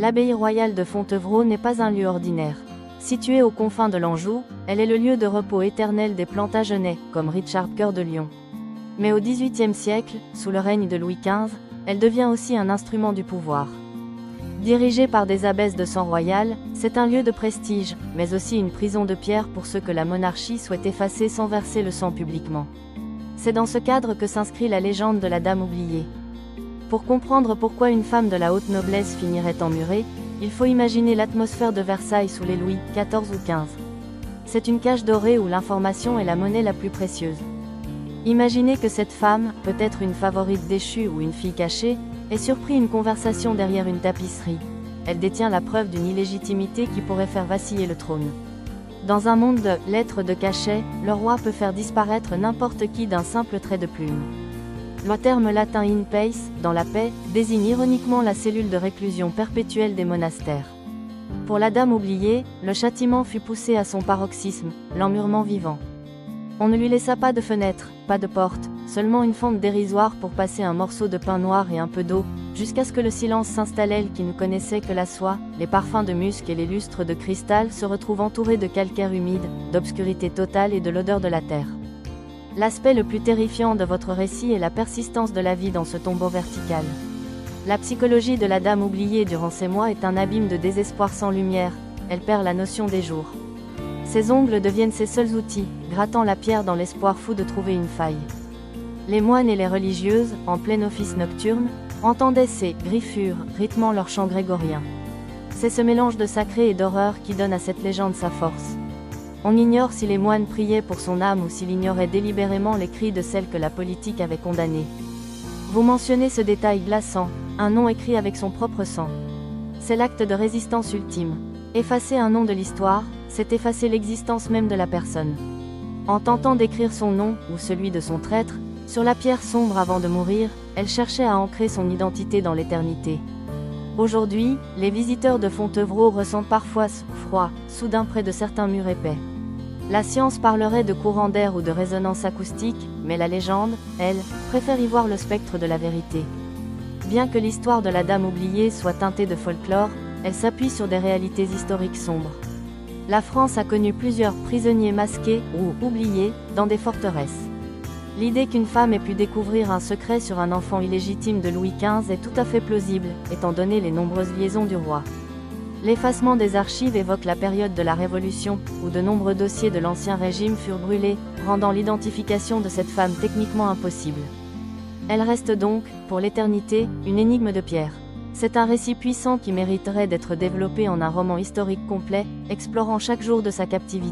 L'abbaye royale de Fontevraud n'est pas un lieu ordinaire. Située aux confins de l'Anjou, elle est le lieu de repos éternel des Plantagenets, comme Richard Cœur de Lion. Mais au XVIIIe siècle, sous le règne de Louis XV, elle devient aussi un instrument du pouvoir. Dirigée par des abbesses de sang royal, c'est un lieu de prestige, mais aussi une prison de pierre pour ceux que la monarchie souhaite effacer sans verser le sang publiquement. C'est dans ce cadre que s'inscrit la légende de la Dame oubliée. Pour comprendre pourquoi une femme de la haute noblesse finirait emmurée, il faut imaginer l'atmosphère de Versailles sous les Louis XIV ou XV. C'est une cage dorée où l'information est la monnaie la plus précieuse. Imaginez que cette femme, peut-être une favorite déchue ou une fille cachée, ait surpris une conversation derrière une tapisserie. Elle détient la preuve d'une illégitimité qui pourrait faire vaciller le trône. Dans un monde de lettres de cachet, le roi peut faire disparaître n'importe qui d'un simple trait de plume. Le terme latin in pace, dans la paix, désigne ironiquement la cellule de réclusion perpétuelle des monastères. Pour la Dame oubliée, le châtiment fut poussé à son paroxysme, l'emmurement vivant. On ne lui laissa pas de fenêtre, pas de porte, seulement une fente dérisoire pour passer un morceau de pain noir et un peu d'eau, jusqu'à ce que le silence s'installe. Elle qui ne connaissait que la soie, les parfums de musc et les lustres de cristal se retrouvent entourée de calcaire humide, d'obscurité totale et de l'odeur de la terre. L'aspect le plus terrifiant de votre récit est la persistance de la vie dans ce tombeau vertical. La psychologie de la Dame oubliée durant ces mois est un abîme de désespoir sans lumière, elle perd la notion des jours. Ses ongles deviennent ses seuls outils, grattant la pierre dans l'espoir fou de trouver une faille. Les moines et les religieuses, en plein office nocturne, entendaient ces griffures, rythmant leur chant grégorien. C'est ce mélange de sacré et d'horreur qui donne à cette légende sa force. On ignore si les moines priaient pour son âme ou s'il ignorait délibérément les cris de celle que la politique avait condamnée. Vous mentionnez ce détail glaçant, un nom écrit avec son propre sang. C'est l'acte de résistance ultime. Effacer un nom de l'histoire, c'est effacer l'existence même de la personne. En tentant d'écrire son nom, ou celui de son traître, sur la pierre sombre avant de mourir, elle cherchait à ancrer son identité dans l'éternité. Aujourd'hui, les visiteurs de Fontevraud ressentent parfois ce froid, soudain près de certains murs épais. La science parlerait de courants d'air ou de résonance acoustique, mais la légende, elle, préfère y voir le spectre de la vérité. Bien que l'histoire de la Dame oubliée soit teintée de folklore, elle s'appuie sur des réalités historiques sombres. La France a connu plusieurs prisonniers masqués, ou oubliés, dans des forteresses. L'idée qu'une femme ait pu découvrir un secret sur un enfant illégitime de Louis XV est tout à fait plausible, étant donné les nombreuses liaisons du roi. L'effacement des archives évoque la période de la Révolution, où de nombreux dossiers de l'Ancien Régime furent brûlés, rendant l'identification de cette femme techniquement impossible. Elle reste donc, pour l'éternité, une énigme de pierre. C'est un récit puissant qui mériterait d'être développé en un roman historique complet, explorant chaque jour de sa captivité.